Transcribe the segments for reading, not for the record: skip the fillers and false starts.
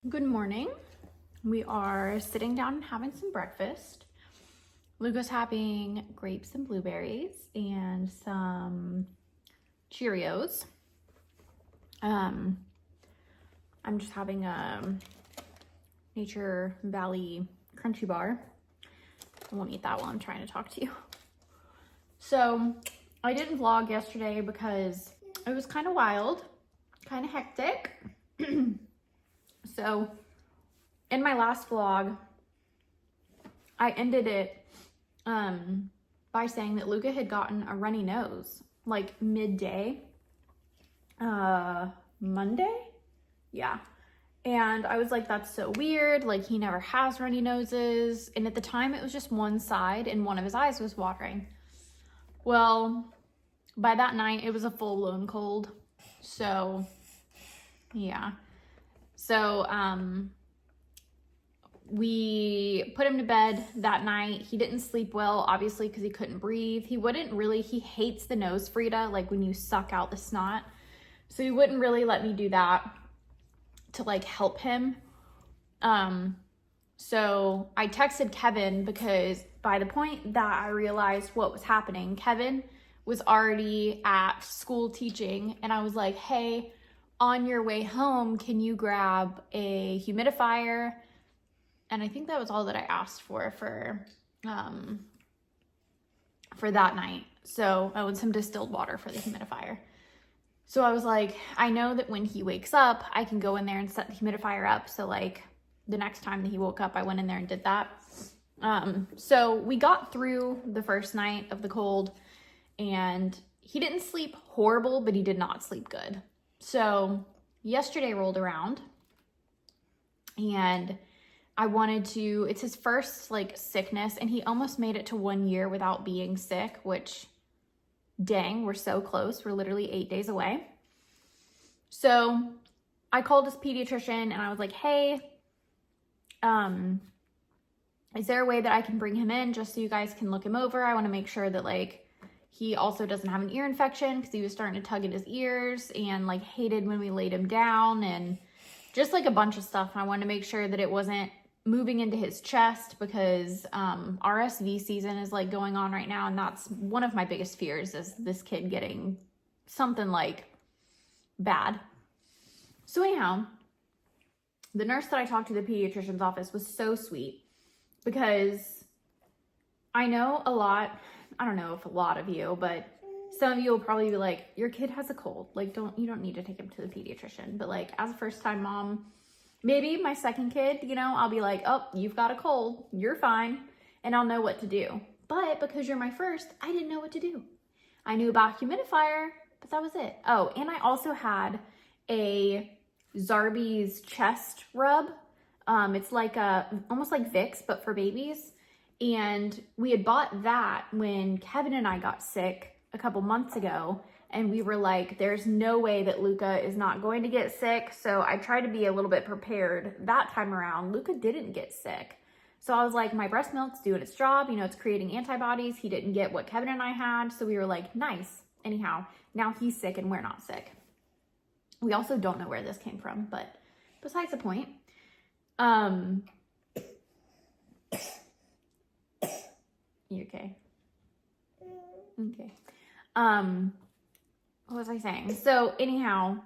Good morning. We are sitting down and having some breakfast. Luca's having grapes and blueberries and some Cheerios. I'm just having a Nature Valley Crunchy Bar. I won't eat that while I'm trying to talk to you. So I didn't vlog yesterday because it was kind of wild, kind of hectic. So in my last vlog, I ended it by saying that Luca had gotten a runny nose like midday, Monday? Yeah. And I was like, that's so weird. Like, he never has runny noses. And at the time it was just one side and one of his eyes was watering. Well, by that night it was a full-blown cold. So yeah. So, we put him to bed that night. He didn't sleep well, obviously, because he couldn't breathe. He hates the nose Frida, like when you suck out the snot. So he wouldn't really let me do that to like help him. So I texted Kevin because by the point that I realized what was happening, Kevin was already at school teaching, and I was like, hey, on your way home, can you grab a humidifier? And I think that was all that I asked for that night. So I want some distilled water for the humidifier. So I was like, I know that when he wakes up, I can go in there and set the humidifier up. So like the next time that he woke up, I went in there and did that. So we got through the first night of the cold, and he didn't sleep horrible, but he did not sleep good. So yesterday rolled around, and it's his first like sickness, and he almost made it to 1 year without being sick, which dang, we're so close. We're literally 8 days away. So I called his pediatrician and I was like, hey, is there a way that I can bring him in just so you guys can look him over? I want to make sure that like he also doesn't have an ear infection, because he was starting to tug at his ears and like hated when we laid him down and just like a bunch of stuff. I wanted to make sure that it wasn't moving into his chest, because RSV season is like going on right now, and that's one of my biggest fears, is this kid getting something like bad. So anyhow, the nurse that I talked to at the pediatrician's office was so sweet, because I know I don't know if a lot of you, but some of you will probably be like, your kid has a cold. Like, you don't need to take him to the pediatrician. But like, as a first time mom, maybe my second kid, I'll be like, oh, you've got a cold, you're fine. And I'll know what to do. But because you're my first, I didn't know what to do. I knew about humidifier, but that was it. Oh, and I also had a Zarbee's chest rub. It's like almost like Vicks, but for babies. And we had bought that when Kevin and I got sick a couple months ago, and we were like, there's no way that Luca is not going to get sick. So I tried to be a little bit prepared that time around. Luca didn't get sick. So I was like, my breast milk's doing its job. It's creating antibodies. He didn't get what Kevin and I had. So we were like, nice. Anyhow, now he's sick and we're not sick. We also don't know where this came from, but besides the point, you okay? Okay. What was I saying? So anyhow,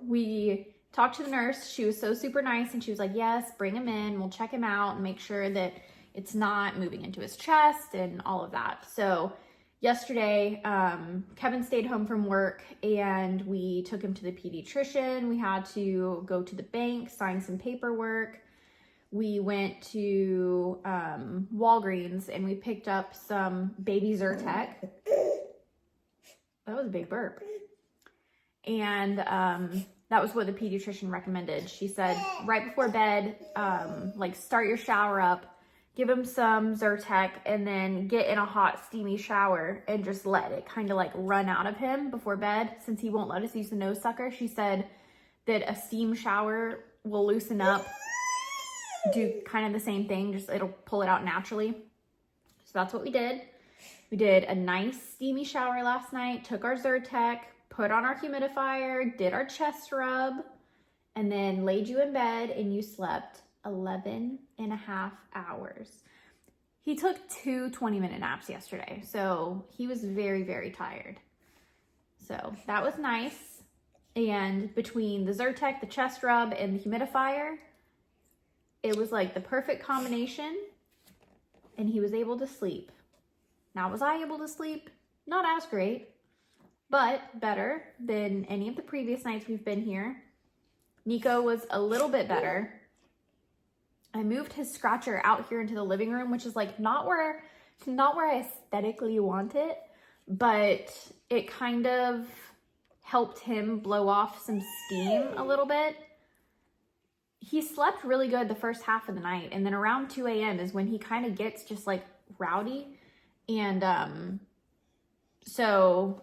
we talked to the nurse. She was so super nice, and she was like, yes, bring him in. We'll check him out and make sure that it's not moving into his chest and all of that. So yesterday, Kevin stayed home from work, and we took him to the pediatrician. We had to go to the bank, sign some paperwork. We went to Walgreens, and we picked up some baby Zyrtec. That was a big burp. And that was what the pediatrician recommended. She said right before bed, like start your shower up, give him some Zyrtec, and then get in a hot steamy shower and just let it kind of like run out of him before bed. Since he won't let us use the nose sucker, she said that a steam shower will loosen up, do kind of the same thing, just it'll pull it out naturally. So that's what we did. We did a nice steamy shower last night, took our Zyrtec, put on our humidifier, did our chest rub, and then laid you in bed and you slept 11 and a half hours. He took 2 20-minute naps yesterday, so he was very, very tired. So that was nice. And between the Zyrtec, the chest rub, and the humidifier, it was like the perfect combination, and he was able to sleep. Now, was I able to sleep? Not as great, but better than any of the previous nights we've been here. Nico was a little bit better. I moved his scratcher out here into the living room, which is like not where I aesthetically want it, but it kind of helped him blow off some steam a little bit. He slept really good the first half of the night, and then around 2 a.m. is when he kind of gets just like rowdy. And so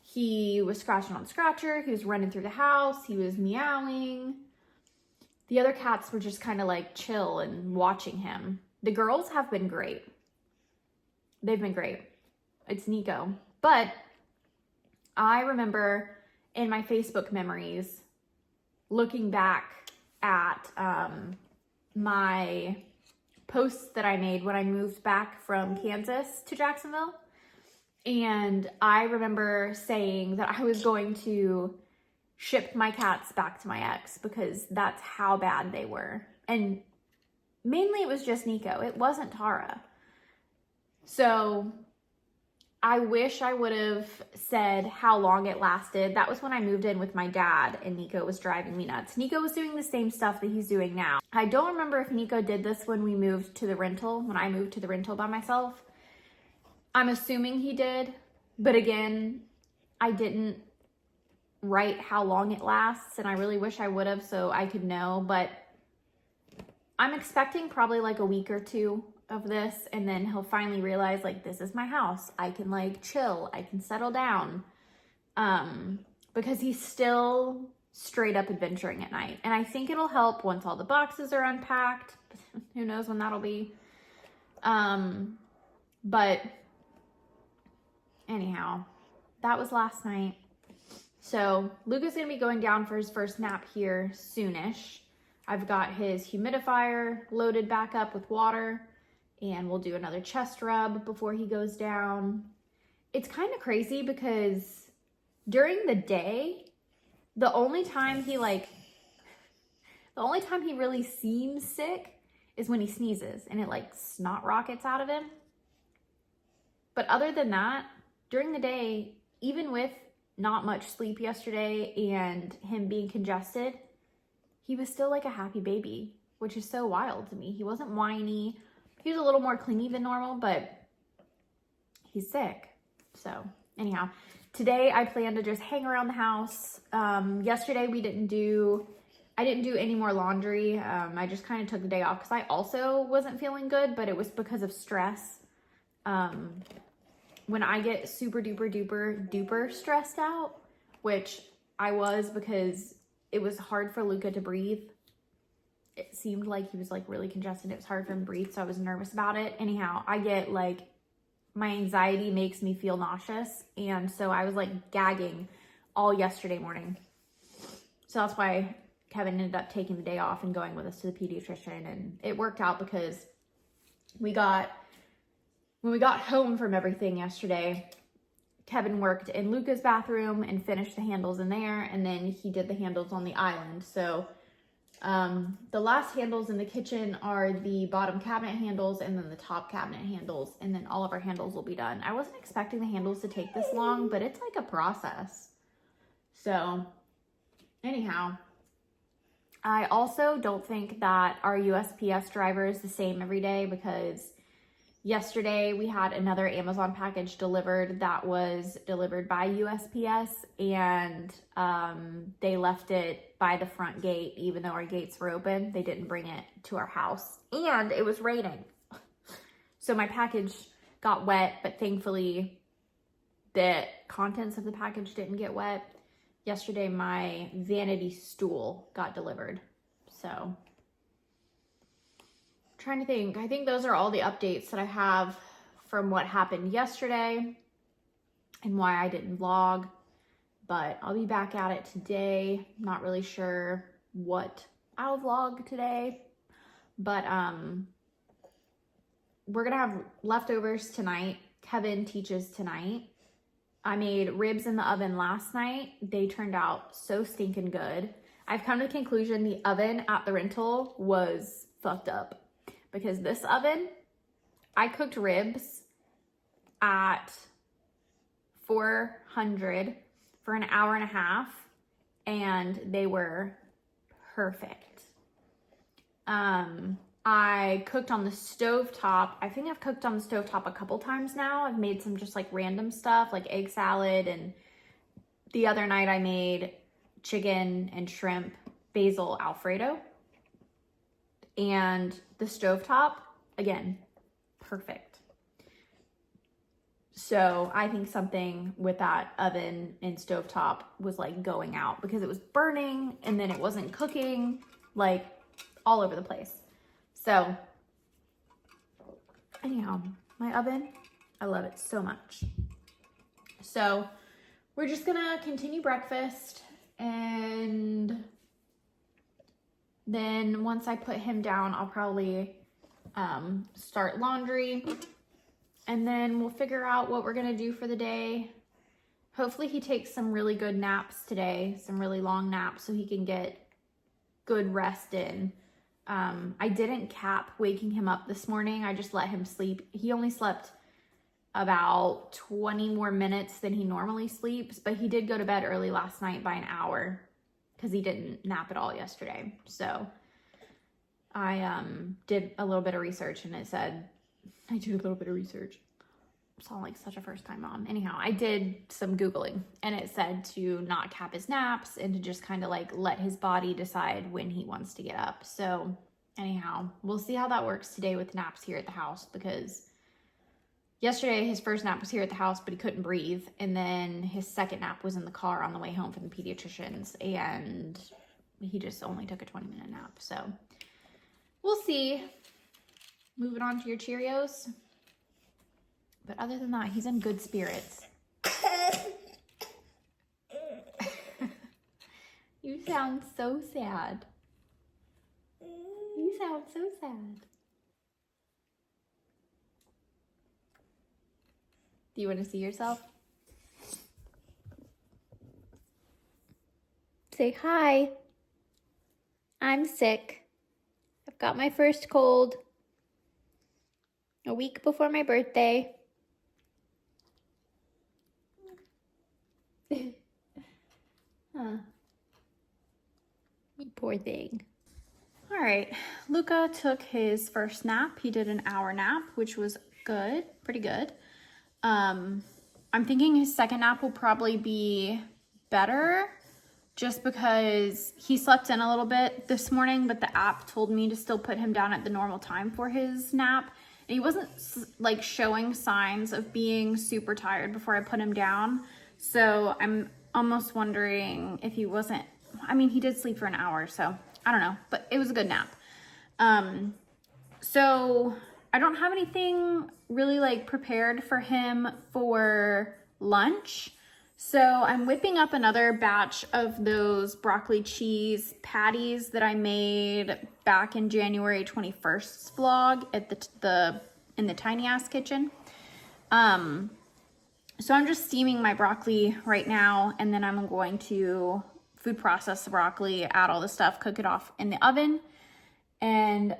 he was scratching on scratcher, he was running through the house, he was meowing. The other cats were just kind of like chill and watching him. The girls have been great. They've been great. It's Nico. But I remember in my Facebook memories looking back at my posts that I made when I moved back from Kansas to Jacksonville. And I remember saying that I was going to ship my cats back to my ex because that's how bad they were. And mainly it was just Nico. It wasn't Tara. So I wish I would have said how long it lasted. That was when I moved in with my dad and Nico was driving me nuts. Nico was doing the same stuff that he's doing now. I don't remember if Nico did this when we moved to the rental, when I moved to the rental by myself. I'm assuming he did, but again, I didn't write how long it lasts, and I really wish I would have so I could know, but I'm expecting probably like a week or 2 of this, and then he'll finally realize like, this is my house. I can like chill. I can settle down. Because he's still straight up adventuring at night. And I think it'll help once all the boxes are unpacked. Who knows when that'll be. But anyhow, that was last night. So Luca's going to be going down for his first nap here soonish. I've got his humidifier loaded back up with water, and we'll do another chest rub before he goes down. It's kind of crazy because during the day, the only time he really seems sick is when he sneezes and it like snot rockets out of him. But other than that, during the day, even with not much sleep yesterday and him being congested, he was still like a happy baby, which is so wild to me. He wasn't whiny. He was a little more clingy than normal, but he's sick. So anyhow, today I plan to just hang around the house. Yesterday I didn't do any more laundry. I just kind of took the day off because I also wasn't feeling good, but it was because of stress. When I get super duper duper duper stressed out, which I was because it was hard for Luca to breathe. It seemed like he was like really congested. It was hard for him to breathe, so I was nervous about it. Anyhow, I get like, my anxiety makes me feel nauseous, and so I was like gagging all yesterday morning. So that's why Kevin ended up taking the day off and going with us to the pediatrician, and it worked out because when we got home from everything yesterday, Kevin worked in Luca's bathroom and finished the handles in there, and then he did the handles on the island. So the last handles in the kitchen are the bottom cabinet handles and then the top cabinet handles, and then all of our handles will be done. I wasn't expecting the handles to take this long, but it's like a process. So anyhow, I also don't think that our USPS driver is the same every day, because yesterday we had another Amazon package delivered that was delivered by USPS, and they left it by the front gate even though our gates were open. They didn't bring it to our house, and it was raining. So my package got wet, but thankfully the contents of the package didn't get wet. Yesterday my vanity stool got delivered. So trying to think. I think those are all the updates that I have from what happened yesterday and why I didn't vlog, but I'll be back at it today. I'm not really sure what I'll vlog today, but we're gonna have leftovers tonight. Kevin teaches tonight. I made ribs in the oven last night. They turned out so stinking good. I've come to the conclusion the oven at the rental was fucked up, because this oven, I cooked ribs at 400 for an hour and a half, and they were perfect. I cooked on the stovetop. I think I've cooked on the stovetop a couple times now. I've made some just like random stuff like egg salad, and the other night I made chicken and shrimp basil Alfredo. And the stovetop, again, perfect. So I think something with that oven and stovetop was like going out, because it was burning and then it wasn't cooking, like all over the place. So anyhow, my oven, I love it so much. So we're just gonna continue breakfast, and then once I put him down, I'll probably start laundry, and then we'll figure out what we're gonna do for the day. Hopefully he takes some really good naps today, some really long naps, so he can get good rest in. I didn't cap waking him up this morning. I just let him sleep. He only slept about 20 more minutes than he normally sleeps, but he did go to bed early last night by an hour because he didn't nap at all yesterday. So I did a little bit of research, and it said, I did a little bit of research. I sound like such a first-time mom. Anyhow, I did some Googling, and it said to not cap his naps and to just kind of like let his body decide when he wants to get up. So anyhow, we'll see how that works today with naps here at the house, because yesterday his first nap was here at the house, but he couldn't breathe. And then his second nap was in the car on the way home from the pediatricians, and he just only took a 20-minute nap. So we'll see. Moving on to your Cheerios. But other than that, he's in good spirits. You sound so sad. You sound so sad. Do you want to see yourself? Say hi. I'm sick. I've got my first cold a week before my birthday. Huh. You poor thing. All right, Luca took his first nap. He did an hour nap, which was good, pretty good. I'm thinking his second nap will probably be better, just because he slept in a little bit this morning, but the app told me to still put him down at the normal time for his nap. And he wasn't like showing signs of being super tired before I put him down. So I'm almost wondering if he wasn't, I mean, he did sleep for an hour, so I don't know, but it was a good nap. So I don't have anything really like prepared for him for lunch. So I'm whipping up another batch of those broccoli cheese patties that I made back in January 21st's vlog at in the tiny ass kitchen. So I'm just steaming my broccoli right now, and then I'm going to food process the broccoli, add all the stuff, cook it off in the oven. And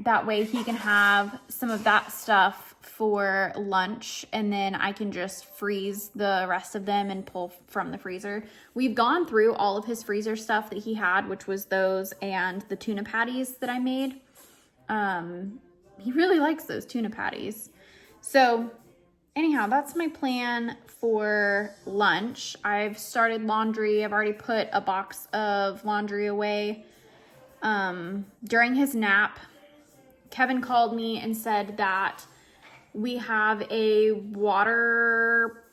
that way he can have some of that stuff for lunch, and then I can just freeze the rest of them and pull from the freezer. We've gone through all of his freezer stuff that he had, which was those and the tuna patties that I made. He really likes those tuna patties. So anyhow, that's my plan for lunch. I've started laundry. I've already put a box of laundry away. During his nap, Kevin called me and said that we have a water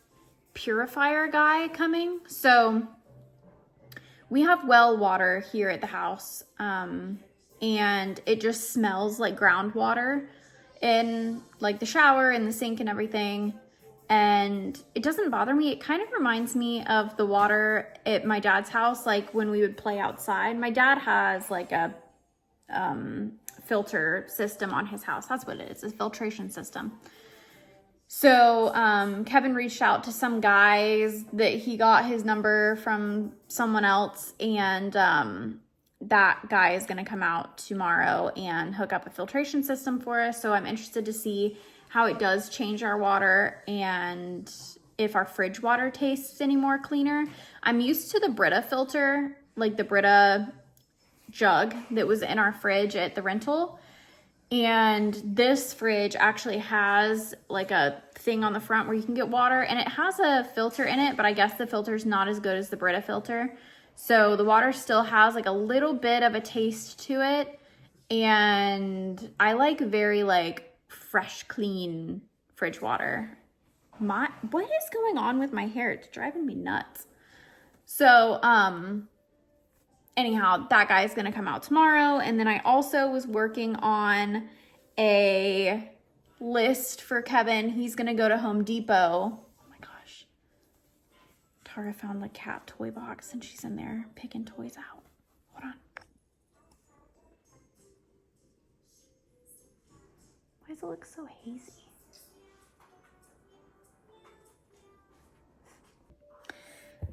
purifier guy coming. So we have well water here at the house, and it just smells like groundwater in like the shower and the sink and everything. and it doesn't bother me. It kind of reminds me of the water at my dad's house, like when we would play outside. My dad has like a filter system on his house. That's what it is, a filtration system. So Kevin reached out to some guys that he got his number from someone else, and that guy is going to come out tomorrow and hook up a filtration system for us. So I'm interested to see how it does change our water and if our fridge water tastes any more cleaner. I'm used to the Brita filter, like the Brita jug that was in our fridge at the rental. And this fridge actually has like a thing on the front where you can get water, and it has a filter in it, but I guess the filter is not as good as the Brita filter. So the water still has like a little bit of a taste to it. And I like very like fresh, clean fridge water. What is going on with my hair? It's driving me nuts. So, anyhow, that guy's gonna come out tomorrow. And then I also was working on a list for Kevin. He's gonna go to Home Depot. Oh my gosh. Tara found the cat toy box and she's in there picking toys out. Hold on. Why does it look so hazy?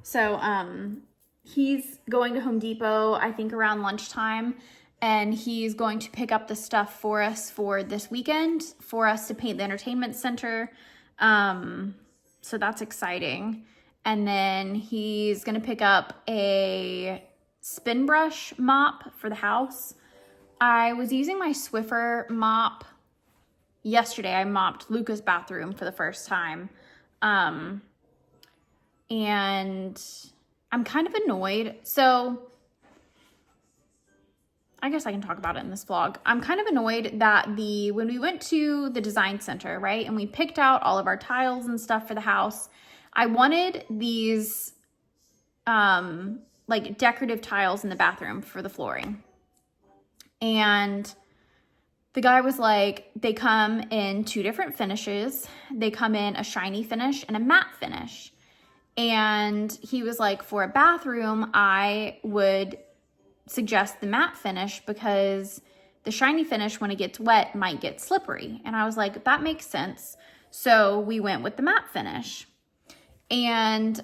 So, he's going to Home Depot, I think around lunchtime, and he's going to pick up the stuff for us for this weekend for us to paint the entertainment center. So that's exciting. And then he's going to pick up a spin brush mop for the house. I was using my Swiffer mop yesterday. I mopped Luca's bathroom for the first time. And I'm kind of annoyed. So I guess I can talk about it in this vlog. I'm kind of annoyed that when we went to the design center, right, and we picked out all of our tiles and stuff for the house, I wanted these like decorative tiles in the bathroom for the flooring. And the guy was like, they come in 2 different finishes. They come in a shiny finish and a matte finish. And he was like, for a bathroom, I would suggest the matte finish because the shiny finish, when it gets wet, might get slippery. And I was like, that makes sense. So we went with the matte finish. And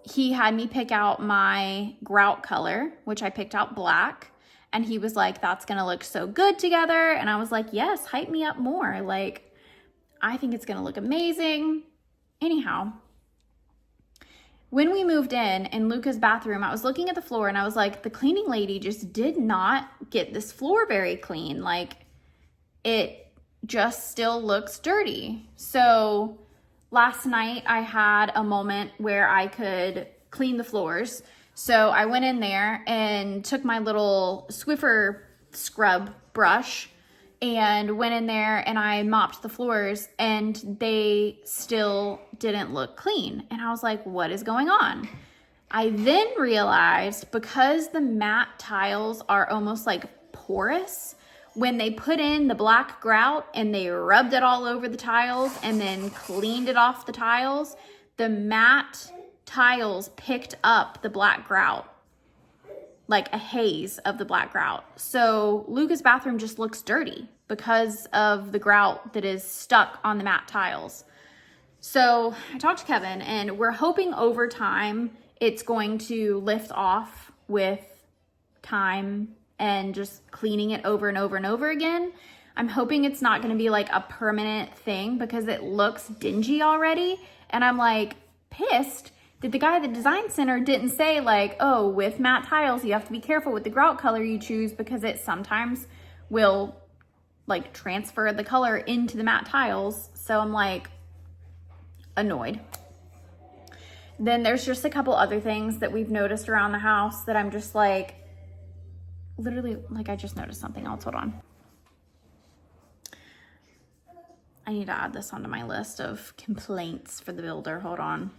he had me pick out my grout color, which I picked out black. And he was like, that's going to look so good together. And I was like, yes, hype me up more. Like, I think it's going to look amazing. Anyhow, when we moved in Luca's bathroom, I was looking at the floor and I was like, the cleaning lady just did not get this floor very clean. Like, it just still looks dirty. So last night I had a moment where I could clean the floors. So I went in there and took my little Swiffer scrub brush and went in there and I mopped the floors and they still didn't look clean. And I was like, what is going on? I then realized because the matte tiles are almost like porous, when they put in the black grout and they rubbed it all over the tiles and then cleaned it off the tiles, the matte tiles picked up the black grout, like a haze of the black grout. So Luca's bathroom just looks dirty because of the grout that is stuck on the matte tiles. So I talked to Kevin and we're hoping over time it's going to lift off with time and just cleaning it over and over and over again. I'm hoping it's not going to be like a permanent thing because it looks dingy already. And I'm like pissed that the guy at the design center didn't say like, oh, with matte tiles, you have to be careful with the grout color you choose because it sometimes will like transfer the color into the matte tiles. So I'm like annoyed. Then there's just a couple other things that we've noticed around the house that I'm just like, literally, like I just noticed something else. Hold on. I need to add this onto my list of complaints for the builder. Hold on.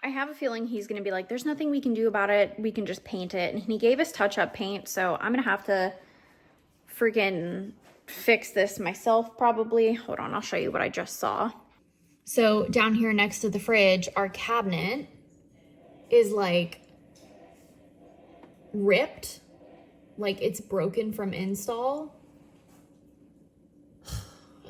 I have a feeling he's going to be like, there's nothing we can do about it. We can just paint it. And he gave us touch-up paint. So I'm going to have to freaking fix this myself probably. Hold on, I'll show you what I just saw. So down here next to the fridge, our cabinet is like ripped, like it's broken from install.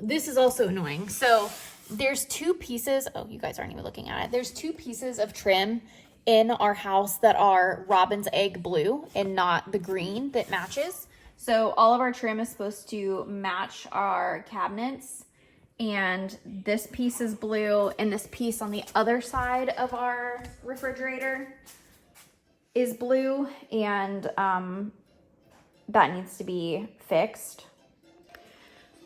This is also annoying. So there's two pieces, oh, you guys aren't even looking at it. There's two pieces of trim in our house that are robin's egg blue and not the green that matches. So all of our trim is supposed to match our cabinets, and this piece is blue, and this piece on the other side of our refrigerator is blue, and that needs to be fixed.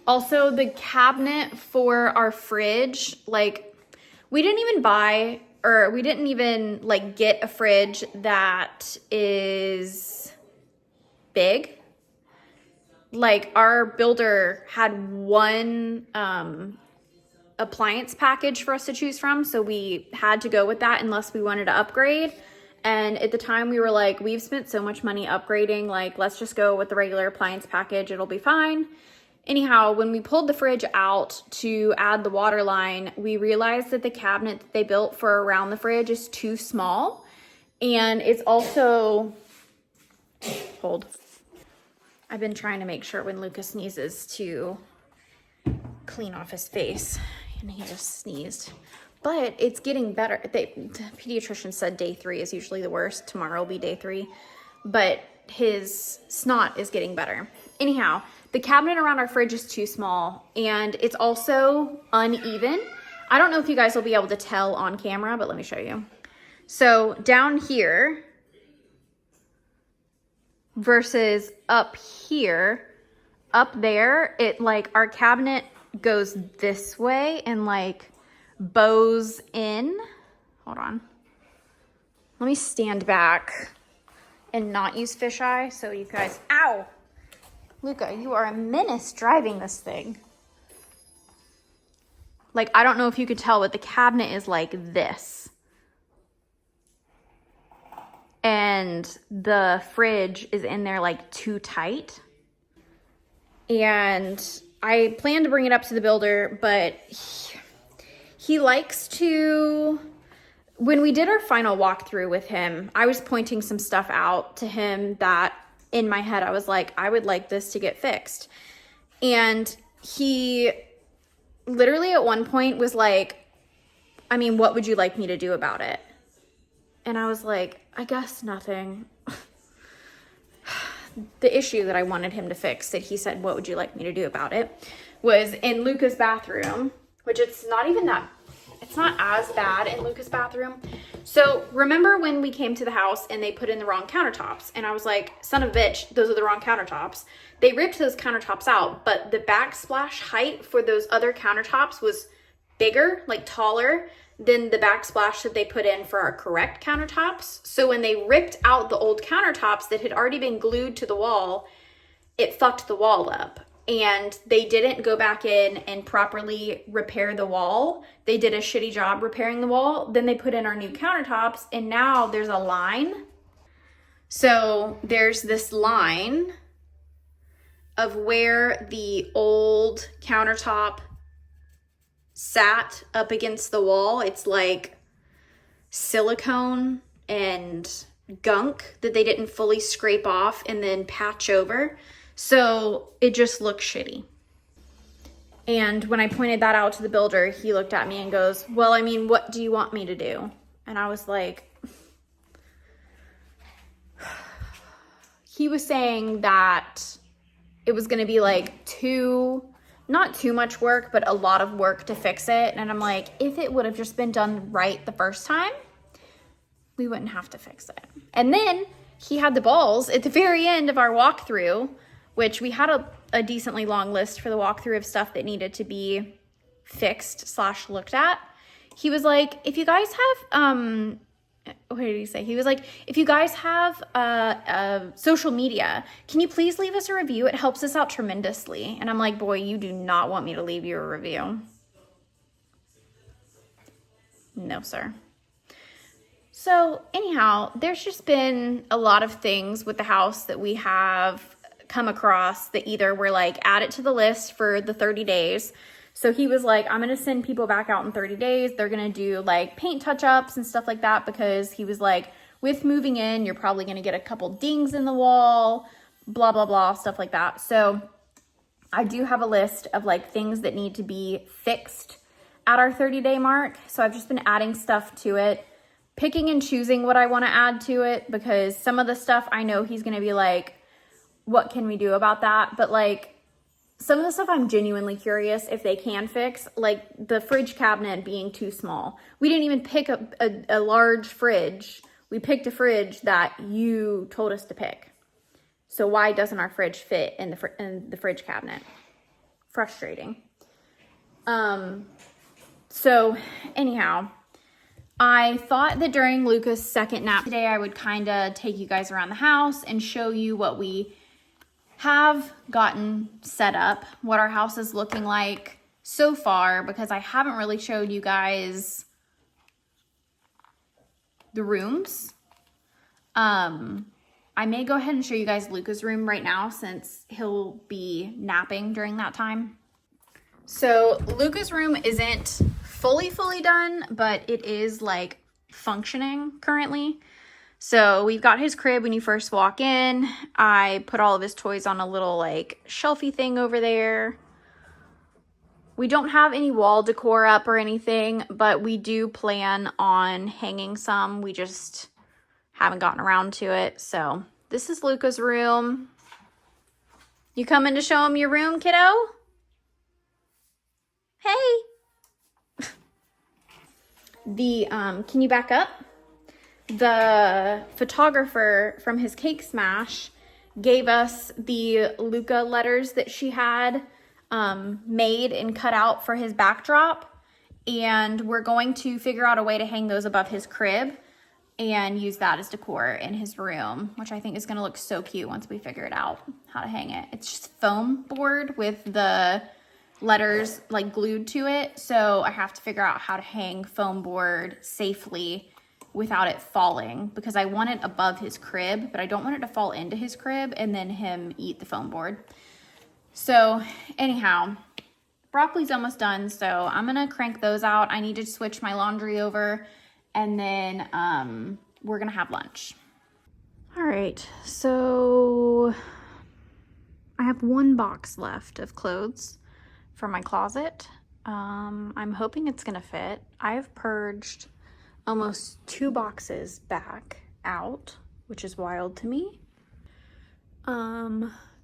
Also, the cabinet for our fridge, like we didn't even like get a fridge that is big. Like our builder had one appliance package for us to choose from, so we had to go with that unless we wanted to upgrade. And at the time we were like, we've spent so much money upgrading, like let's just go with the regular appliance package, it'll be fine. Anyhow, when we pulled the fridge out to add the water line, we realized that the cabinet that they built for around the fridge is too small. And it's also, hold. I've been trying to make sure when Luca sneezes to clean off his face, and he just sneezed. But it's getting better. The pediatrician said day 3 is usually the worst. Tomorrow will be day 3. But his snot is getting better. Anyhow, the cabinet around our fridge is too small, and it's also uneven. I don't know if you guys will be able to tell on camera, but let me show you. So down here versus up here, up there, it like our cabinet goes this way and like bows in. Hold on. Let me stand back and not use fisheye so you guys, ow! Luca, you are a menace driving this thing. Like, I don't know if you could tell, but the cabinet is like this. And the fridge is in there like too tight. And I plan to bring it up to the builder, but he likes to, when we did our final walkthrough with him, I was pointing some stuff out to him that in my head, I was like, I would like this to get fixed. And he literally at one point was like, I mean, what would you like me to do about it? And I was like, I guess nothing. The issue that I wanted him to fix that he said, what would you like me to do about it, was in Luca's bathroom, which it's not as bad in Luca's bathroom. So remember when we came to the house and they put in the wrong countertops, and I was like, son of a bitch, those are the wrong countertops. They ripped those countertops out, but the backsplash height for those other countertops was bigger, like taller than the backsplash that they put in for our correct countertops. So when they ripped out the old countertops that had already been glued to the wall, it fucked the wall up. And they didn't go back in and properly repair the wall. They did a shitty job repairing the wall. Then they put in our new countertops, and now there's a line. So there's this line of where the old countertop sat up against the wall. It's like silicone and gunk that they didn't fully scrape off and then patch over. So it just looks shitty. And when I pointed that out to the builder, he looked at me and goes, well, I mean, what do you want me to do? And I was like, he was saying that it was going to be like not too much work, but a lot of work to fix it. And I'm like, if it would have just been done right the first time, we wouldn't have to fix it. And then he had the balls at the very end of our walkthrough, which we had a decently long list for the walkthrough of stuff that needed to be fixed / looked at. He was like, if you guys have, what did he say? He was like, if you guys have social media, can you please leave us a review? It helps us out tremendously. And I'm like, boy, you do not want me to leave you a review. No, sir. So anyhow, there's just been a lot of things with the house that we have come across that either were like, add it to the list for the 30 days. So he was like, I'm going to send people back out in 30 days. They're going to do like paint touch-ups and stuff like that, because he was like, with moving in, you're probably going to get a couple dings in the wall, blah, blah, blah, stuff like that. So I do have a list of like things that need to be fixed at our 30-day mark. So I've just been adding stuff to it, picking and choosing what I want to add to it, because some of the stuff I know he's going to be like, what can we do about that? But like some of the stuff I'm genuinely curious if they can fix, like the fridge cabinet being too small. We didn't even pick a large fridge. We picked a fridge that you told us to pick. So why doesn't our fridge fit in the fridge cabinet? Frustrating. So anyhow, I thought that during Luca's second nap today, I would kind of take you guys around the house and show you what we have gotten set up, what our house is looking like so far, because I haven't really showed you guys the rooms. I may go ahead and show you guys Luca's room right now since he'll be napping during that time. So Luca's room isn't fully done, but it is like functioning currently. So we've got his crib when you first walk in. I put all of his toys on a little like shelfie thing over there. We don't have any wall decor up or anything, but we do plan on hanging some. We just haven't gotten around to it. So this is Luca's room. You coming to show him your room, kiddo? Hey. Can you back up? The photographer from his cake smash gave us the Luca letters that she had made and cut out for his backdrop, and we're going to figure out a way to hang those above his crib and use that as decor in his room, which I think is going to look so cute once we figure it out how to hang it. It's just foam board with the letters like glued to it, so I have to figure out how to hang foam board safely without it falling, because I want it above his crib, but I don't want it to fall into his crib and then him eat the foam board. So anyhow, broccoli's almost done, so I'm gonna crank those out. I need to switch my laundry over, and then we're gonna have lunch. All right, so I have one box left of clothes for my closet. I'm hoping it's gonna fit. I've purged almost 2 boxes back out, which is wild to me.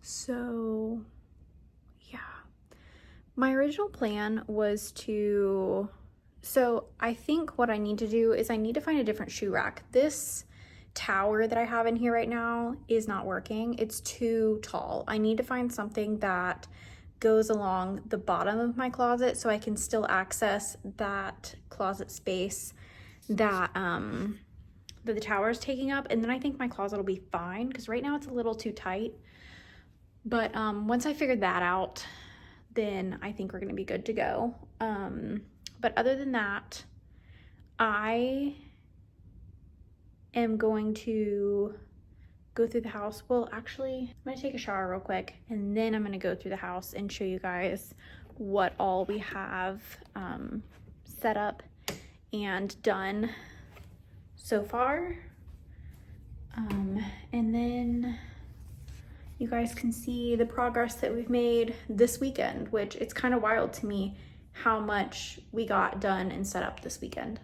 So yeah, my original plan was so I think what I need to do is I need to find a different shoe rack. This tower that I have in here right now is not working. It's too tall. I need to find something that goes along the bottom of my closet so I can still access that closet space that the tower is taking up, and then I think my closet will be fine, because right now it's a little too tight. But once I figured that out, then I think we're gonna be good to go. But other than that, I am going to go through the house. Well, actually, I'm gonna take a shower real quick, and then I'm gonna go through the house and show you guys what all we have set up and done so far. And then you guys can see the progress that we've made this weekend, which it's kind of wild to me how much we got done and set up this weekend.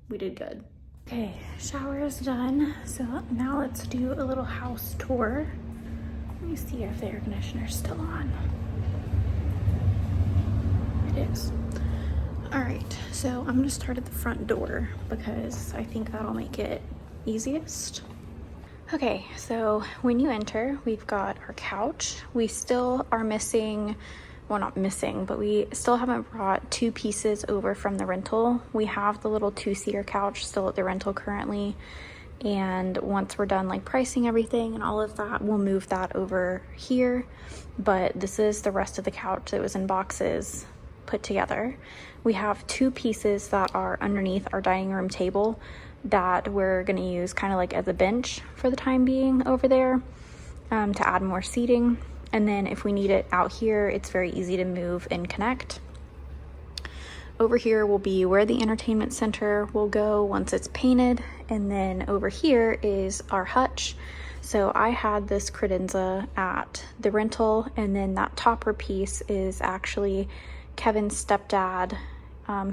We did good. Okay, shower is done. So now let's do a little house tour. Let me see if the air conditioner's still on. It is. All right, so I'm gonna start at the front door because I think that'll make it easiest. Okay, so when you enter, we've got our couch. We still are missing, well, not missing, but we still haven't brought 2 pieces over from the rental. We have the little 2-seater couch still at the rental currently, and once we're done like pricing everything and all of that, we'll move that over here. But this is the rest of the couch that was in boxes put together. We have 2 pieces that are underneath our dining room table that we're gonna use kind of like as a bench for the time being over there. to add more seating. And then if we need it out here, it's very easy to move and connect. Over here will be where the entertainment center will go once it's painted. And then over here is our hutch. So I had this credenza at the rental, and then that topper piece is actually Kevin's stepdad,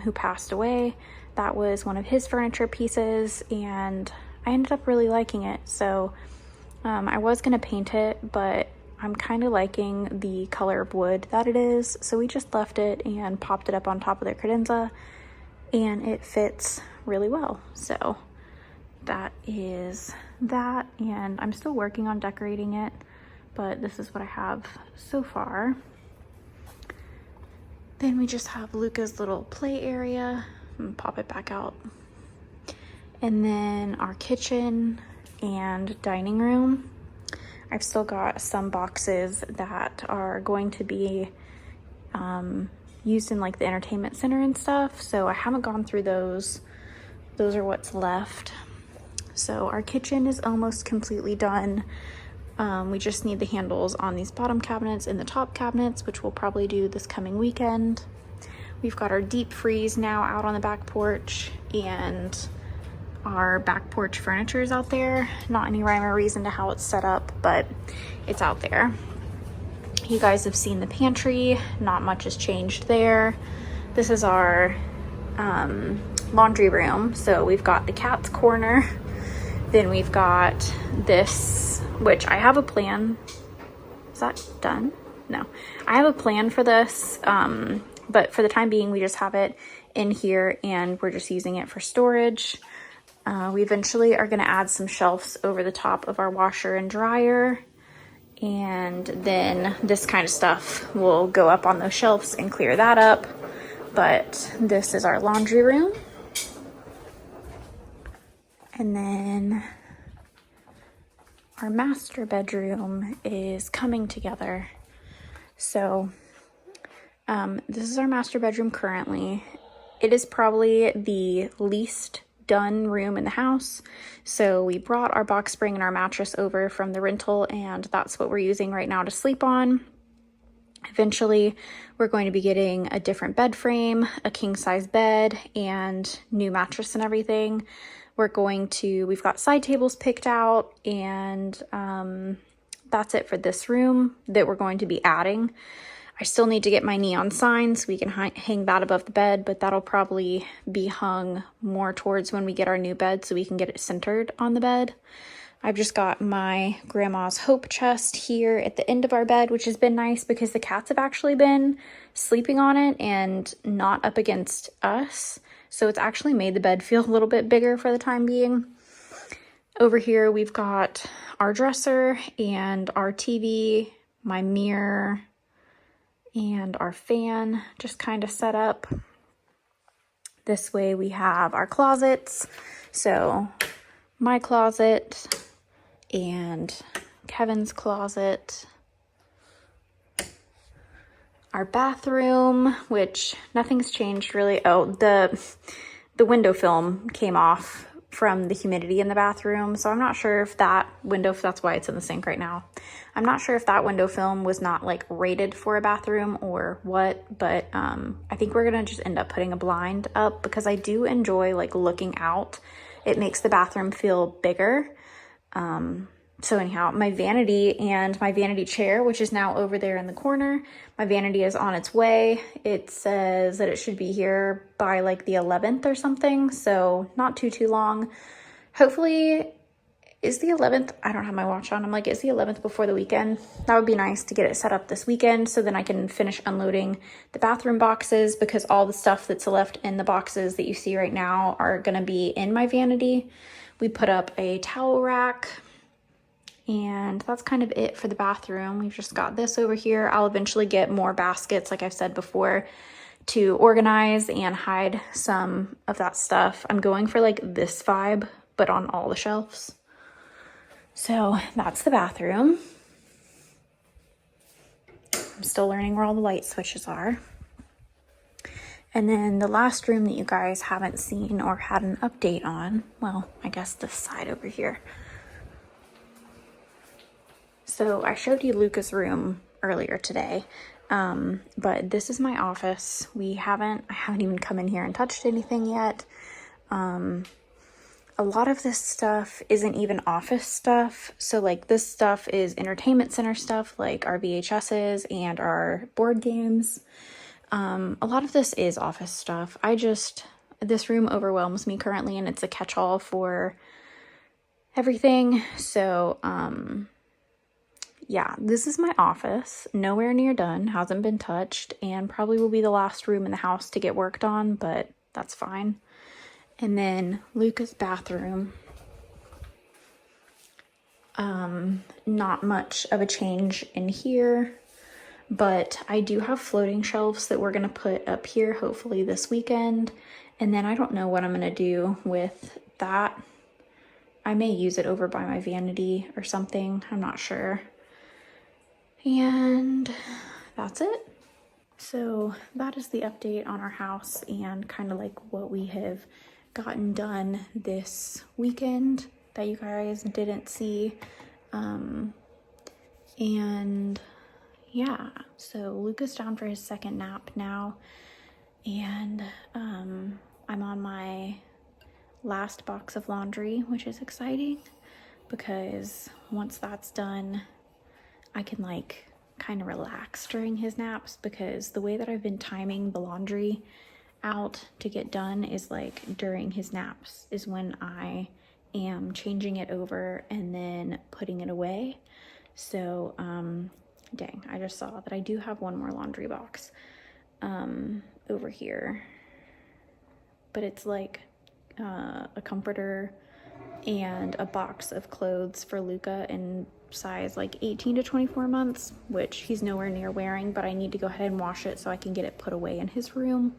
who passed away. That was one of his furniture pieces, and I ended up really liking it. So I was gonna paint it, but I'm kind of liking the color of wood that it is. So we just left it and popped it up on top of the credenza, and it fits really well. So that is that, and I'm still working on decorating it, but this is what I have so far. Then we just have Luca's little play area. I'm gonna pop it back out. And then our kitchen and dining room. I've still got some boxes that are going to be used in like the entertainment center and stuff, so I haven't gone through those. Those are what's left. So our kitchen is almost completely done. We just need the handles on these bottom cabinets and the top cabinets, which we'll probably do this coming weekend. We've got our deep freeze now out on the back porch, and our back porch furniture is out there. Not any rhyme or reason to how it's set up, but it's out there. You guys have seen the pantry. Not much has changed there. This is our laundry room. So we've got the cat's corner. Then we've got this, which I have a plan. Is that done? No. I have a plan for this, but for the time being, we just have it in here and we're just using it for storage. We eventually are going to add some shelves over the top of our washer and dryer, and then this kind of stuff will go up on those shelves and clear that up. But this is our laundry room. And then our master bedroom is coming together. So this is our master bedroom currently. It is probably the least done room in the house. So we brought our box spring and our mattress over from the rental, and that's what we're using right now to sleep on. Eventually, we're going to be getting a different bed frame, a king size bed, and new mattress and everything. We've got side tables picked out, and that's it for this room that we're going to be adding. I still need to get my neon sign so we can hang that above the bed, but that'll probably be hung more towards when we get our new bed so we can get it centered on the bed. I've just got my grandma's hope chest here at the end of our bed, which has been nice because the cats have actually been sleeping on it and not up against us. So it's actually made the bed feel a little bit bigger for the time being. Over here, we've got our dresser and our TV, my mirror, and our fan just kind of set up. This way we have our closets. So my closet and Kevin's closet. Our bathroom, which nothing's changed really. Oh, the window film came off from the humidity in the bathroom. So I'm not sure if that window, that's why it's in the sink right now. I'm not sure if that window film was not like rated for a bathroom or what, but I think we're gonna just end up putting a blind up because I do enjoy like looking out. It makes the bathroom feel bigger. So anyhow, my vanity and my vanity chair, which is now over there in the corner, my vanity is on its way. It says that it should be here by like the 11th or something. So not too long. Hopefully, is the 11th? I don't have my watch on. I'm like, is the 11th before the weekend? That would be nice to get it set up this weekend so then I can finish unloading the bathroom boxes because all the stuff that's left in the boxes that you see right now are gonna be in my vanity. We put up a towel rack. And that's kind of it for the bathroom. We've just got this over here. I'll eventually get more baskets, like I've said before, to organize and hide some of that stuff. I'm going for like this vibe, but on all the shelves. So that's the bathroom. I'm still learning where all the light switches are. And then the last room that you guys haven't seen or had an update on, well, I guess this side over here. So I showed you Luca's room earlier today, but this is my office. I haven't even come in here and touched anything yet. A lot of this stuff isn't even office stuff. So like this stuff is entertainment center stuff, like our VHSs and our board games. A lot of this is office stuff. This room overwhelms me currently, and it's a catch-all for everything. So, yeah, this is my office. Nowhere near done, hasn't been touched, and probably will be the last room in the house to get worked on, but that's fine. And then Luca's bathroom. Not much of a change in here, but I do have floating shelves that we're gonna put up here hopefully this weekend. And then I don't know what I'm gonna do with that. I may use it over by my vanity or something, I'm not sure. And that's it. So that is the update on our house and kind of like what we have gotten done this weekend that you guys didn't see. And yeah, so Luca's down for his second nap now, and I'm on my last box of laundry, which is exciting because once that's done, I can like kind of relax during his naps, because the way that I've been timing the laundry out to get done is like during his naps is when I am changing it over and then putting it away. So dang, I just saw that I do have one more laundry box over here, but it's like a comforter and a box of clothes for Luca in size like 18 to 24 months, which he's nowhere near wearing, but I need to go ahead and wash it so I can get it put away in his room.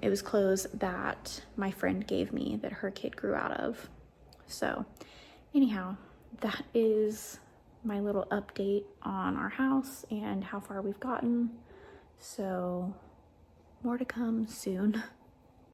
It was clothes that my friend gave me that her kid grew out of. So anyhow, that is my little update on our house and how far we've gotten. So more to come soon.